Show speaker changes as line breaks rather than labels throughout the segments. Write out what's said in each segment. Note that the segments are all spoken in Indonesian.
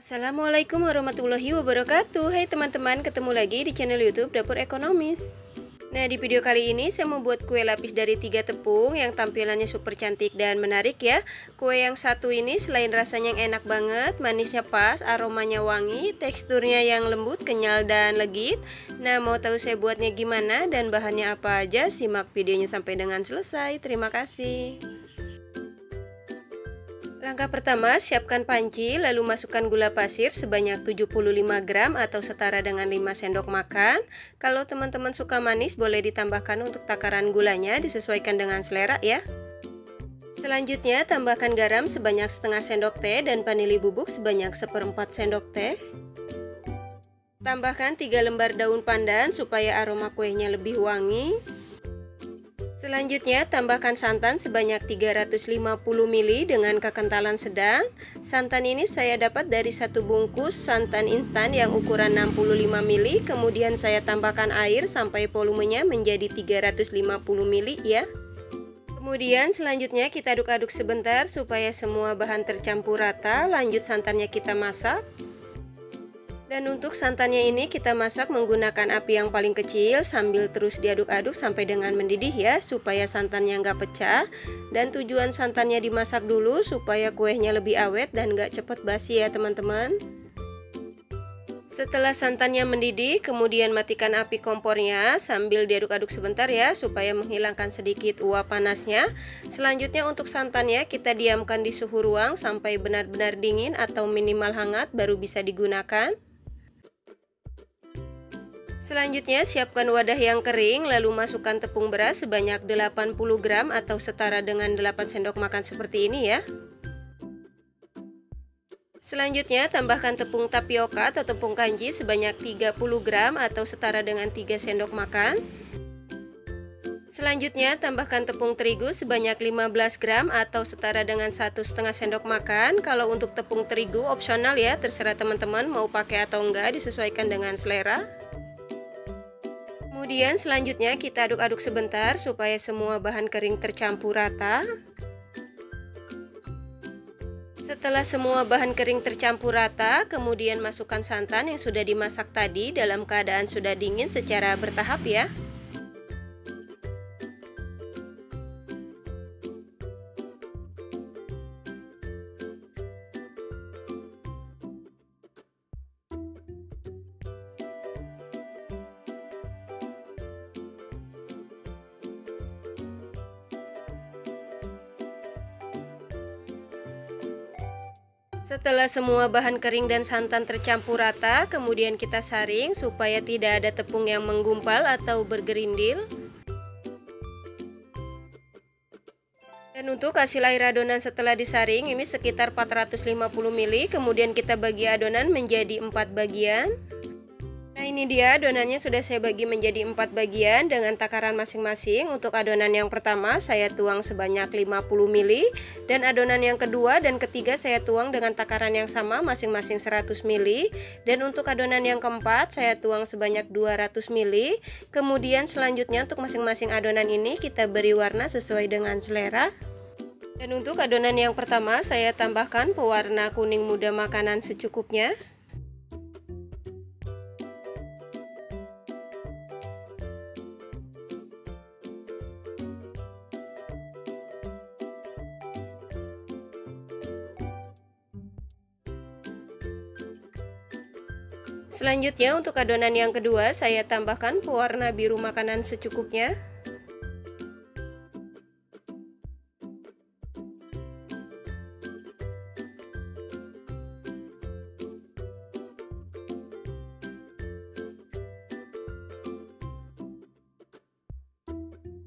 Assalamualaikum warahmatullahi wabarakatuh. Hai teman-teman, ketemu lagi di channel YouTube Dapur Ekonomis. Nah, di video kali ini saya membuat kue lapis dari 3 tepung yang tampilannya super cantik dan menarik ya. Kue yang satu ini selain rasanya yang enak banget, manisnya pas, aromanya wangi, teksturnya yang lembut, kenyal dan legit. Nah, mau tahu saya buatnya gimana dan bahannya apa aja? Simak videonya sampai dengan selesai. Terima kasih. Langkah pertama, siapkan panci, lalu masukkan gula pasir sebanyak 75 gram atau setara dengan 5 sendok makan. Kalau teman-teman suka manis, boleh ditambahkan untuk takaran gulanya, disesuaikan dengan selera ya. Selanjutnya, tambahkan garam sebanyak setengah sendok teh dan vanili bubuk sebanyak 1/4 sendok teh. Tambahkan 3 lembar daun pandan supaya aroma kuenya lebih wangi. Selanjutnya, tambahkan santan sebanyak 350 ml dengan kekentalan sedang. Santan ini saya dapat dari satu bungkus santan instan yang ukuran 65 ml. Kemudian saya tambahkan air sampai volumenya menjadi 350 ml ya. Kemudian selanjutnya kita aduk-aduk sebentar supaya semua bahan tercampur rata. Lanjut santannya kita masak. Dan untuk santannya ini kita masak menggunakan api yang paling kecil sambil terus diaduk-aduk sampai dengan mendidih ya, supaya santannya nggak pecah. Dan tujuan santannya dimasak dulu supaya kuenya lebih awet dan nggak cepet basi ya teman-teman. Setelah santannya mendidih, kemudian matikan api kompornya sambil diaduk-aduk sebentar ya, supaya menghilangkan sedikit uap panasnya. Selanjutnya untuk santannya kita diamkan di suhu ruang sampai benar-benar dingin atau minimal hangat baru bisa digunakan. Selanjutnya siapkan wadah yang kering, lalu masukkan tepung beras sebanyak 80 gram atau setara dengan 8 sendok makan seperti ini ya. Selanjutnya tambahkan tepung tapioka atau tepung kanji sebanyak 30 gram atau setara dengan 3 sendok makan. Selanjutnya tambahkan tepung terigu sebanyak 15 gram atau setara dengan 1,5 sendok makan. Kalau untuk tepung terigu opsional ya, terserah teman-teman mau pakai atau enggak, disesuaikan dengan selera. Kemudian selanjutnya kita aduk-aduk sebentar supaya semua bahan kering tercampur rata. Setelah semua bahan kering tercampur rata, kemudian masukkan santan yang sudah dimasak tadi dalam keadaan sudah dingin secara bertahap ya. Setelah semua bahan kering dan santan tercampur rata, kemudian kita saring supaya tidak ada tepung yang menggumpal atau bergerindil. Dan untuk hasil air adonan setelah disaring ini sekitar 450 ml, kemudian kita bagi adonan menjadi 4 bagian. Nah, ini dia adonannya sudah saya bagi menjadi 4 bagian dengan takaran masing-masing. Untuk adonan yang pertama saya tuang sebanyak 50 ml dan adonan yang kedua dan ketiga saya tuang dengan takaran yang sama masing-masing 100 ml. Dan untuk adonan yang keempat saya tuang sebanyak 200 ml. Kemudian selanjutnya untuk masing-masing adonan ini kita beri warna sesuai dengan selera. Dan untuk adonan yang pertama saya tambahkan pewarna kuning muda makanan secukupnya. Selanjutnya untuk adonan yang kedua saya tambahkan pewarna biru makanan secukupnya.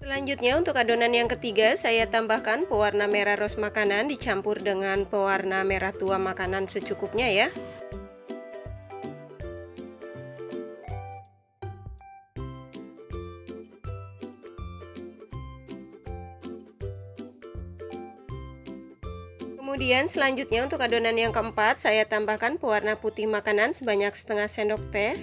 Selanjutnya untuk adonan yang ketiga saya tambahkan pewarna merah ros makanan dicampur dengan pewarna merah tua makanan secukupnya ya. Kemudian selanjutnya untuk adonan yang keempat saya tambahkan pewarna putih makanan sebanyak setengah sendok teh.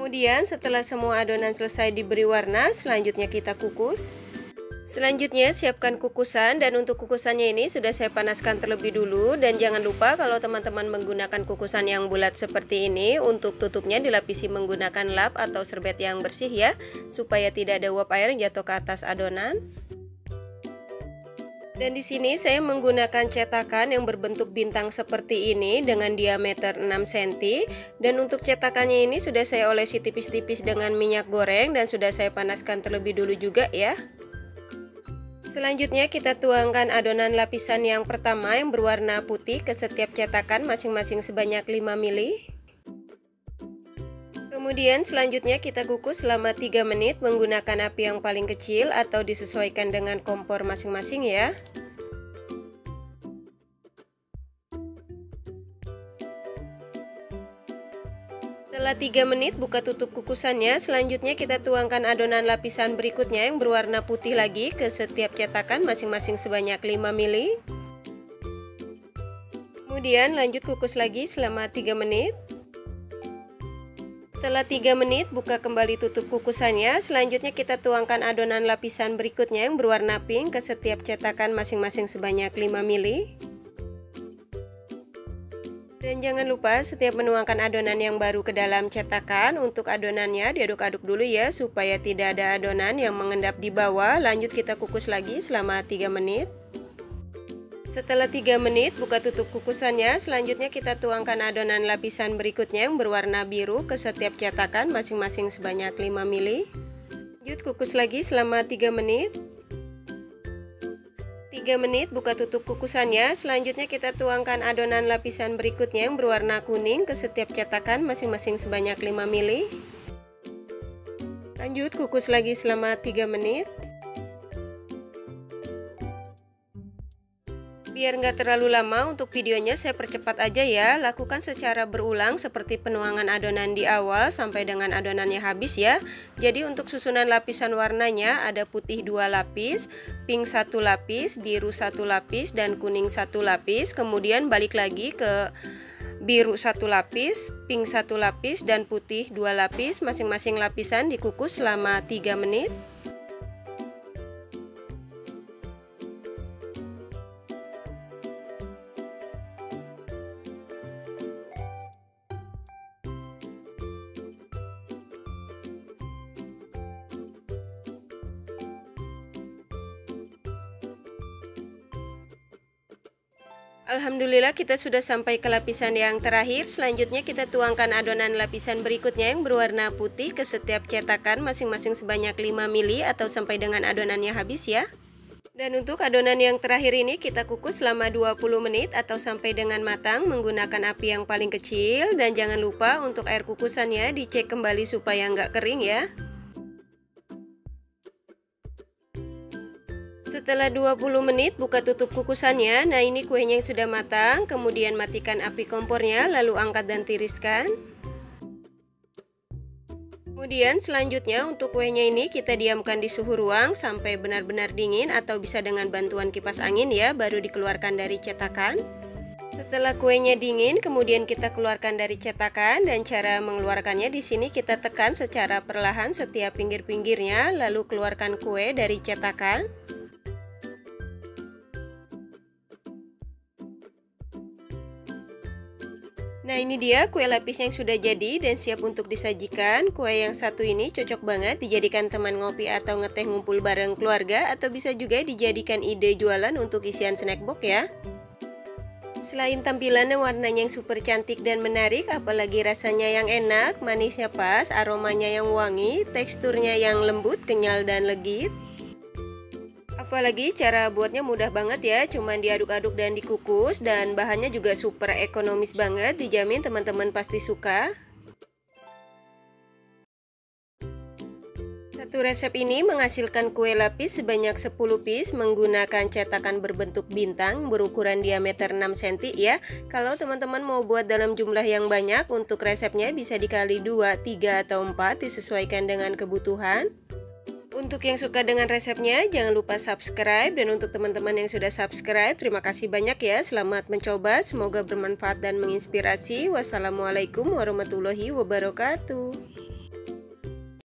Kemudian setelah semua adonan selesai diberi warna, selanjutnya kita kukus. Selanjutnya siapkan kukusan, dan untuk kukusannya ini sudah saya panaskan terlebih dulu. Dan jangan lupa kalau teman-teman menggunakan kukusan yang bulat seperti ini, untuk tutupnya dilapisi menggunakan lap atau serbet yang bersih ya, supaya tidak ada uap air yang jatuh ke atas adonan. Dan di sini saya menggunakan cetakan yang berbentuk bintang seperti ini dengan diameter 6 cm. Dan untuk cetakannya ini sudah saya olesi tipis-tipis dengan minyak goreng dan sudah saya panaskan terlebih dulu juga ya. Selanjutnya kita tuangkan adonan lapisan yang pertama yang berwarna putih ke setiap cetakan masing-masing sebanyak 5 ml. Kemudian selanjutnya kita kukus selama 3 menit menggunakan api yang paling kecil atau disesuaikan dengan kompor masing-masing ya. Setelah 3 menit buka tutup kukusannya, selanjutnya kita tuangkan adonan lapisan berikutnya yang berwarna putih lagi ke setiap cetakan masing-masing sebanyak 5 ml. Kemudian lanjut kukus lagi selama 3 menit. Setelah 3 menit, buka kembali tutup kukusannya. Selanjutnya kita tuangkan adonan lapisan berikutnya yang berwarna pink ke setiap cetakan masing-masing sebanyak 5 ml. Dan jangan lupa setiap menuangkan adonan yang baru ke dalam cetakan, untuk adonannya diaduk-aduk dulu ya, supaya tidak ada adonan yang mengendap di bawah. Lanjut kita kukus lagi selama 3 menit. Setelah 3 menit, buka tutup kukusannya. Selanjutnya kita tuangkan adonan lapisan berikutnya yang berwarna biru ke setiap cetakan masing-masing sebanyak 5 ml. Lanjut kukus lagi selama 3 menit. 3 menit, buka tutup kukusannya. Selanjutnya kita tuangkan adonan lapisan berikutnya yang berwarna kuning ke setiap cetakan masing-masing sebanyak 5 ml. Lanjut kukus lagi selama 3 menit. Biar nggak terlalu lama untuk videonya, saya percepat aja ya. Lakukan secara berulang seperti penuangan adonan di awal sampai dengan adonannya habis ya. Jadi untuk susunan lapisan warnanya ada putih 2 lapis, pink 1 lapis, biru 1 lapis, dan kuning 1 lapis. Kemudian balik lagi ke biru 1 lapis, pink 1 lapis, dan putih 2 lapis. Masing-masing lapisan dikukus selama 3 menit. Alhamdulillah kita sudah sampai ke lapisan yang terakhir. Selanjutnya kita tuangkan adonan lapisan berikutnya yang berwarna putih ke setiap cetakan masing-masing sebanyak 5 ml atau sampai dengan adonannya habis ya. Dan untuk adonan yang terakhir ini kita kukus selama 20 menit atau sampai dengan matang menggunakan api yang paling kecil. Dan jangan lupa untuk air kukusannya dicek kembali supaya nggak kering ya. Setelah 20 menit buka tutup kukusannya. Nah ini kuenya yang sudah matang. Kemudian matikan api kompornya, lalu angkat dan tiriskan. Kemudian selanjutnya untuk kuenya ini kita diamkan di suhu ruang sampai benar-benar dingin, atau bisa dengan bantuan kipas angin ya, baru dikeluarkan dari cetakan. Setelah kuenya dingin, kemudian kita keluarkan dari cetakan, dan cara mengeluarkannya di sini kita tekan secara perlahan setiap pinggir-pinggirnya, lalu keluarkan kue dari cetakan. Nah ini dia kue lapis yang sudah jadi dan siap untuk disajikan. Kue yang satu ini cocok banget dijadikan teman ngopi atau ngeteh ngumpul bareng keluarga, atau bisa juga dijadikan ide jualan untuk isian snack box ya. Selain tampilan dan warnanya yang super cantik dan menarik, apalagi rasanya yang enak, manisnya pas, aromanya yang wangi, teksturnya yang lembut, kenyal dan legit. Apalagi cara buatnya mudah banget ya, cuman diaduk-aduk dan dikukus, dan bahannya juga super ekonomis banget, dijamin teman-teman pasti suka. Satu resep ini menghasilkan kue lapis sebanyak 10 piece menggunakan cetakan berbentuk bintang berukuran diameter 6 cm ya. Kalau teman-teman mau buat dalam jumlah yang banyak, untuk resepnya bisa dikali 2, 3, atau 4 disesuaikan dengan kebutuhan. Untuk yang suka dengan resepnya, jangan lupa subscribe. Dan untuk teman-teman yang sudah subscribe, terima kasih banyak ya. Selamat mencoba, semoga bermanfaat dan menginspirasi. Wassalamualaikum warahmatullahi wabarakatuh.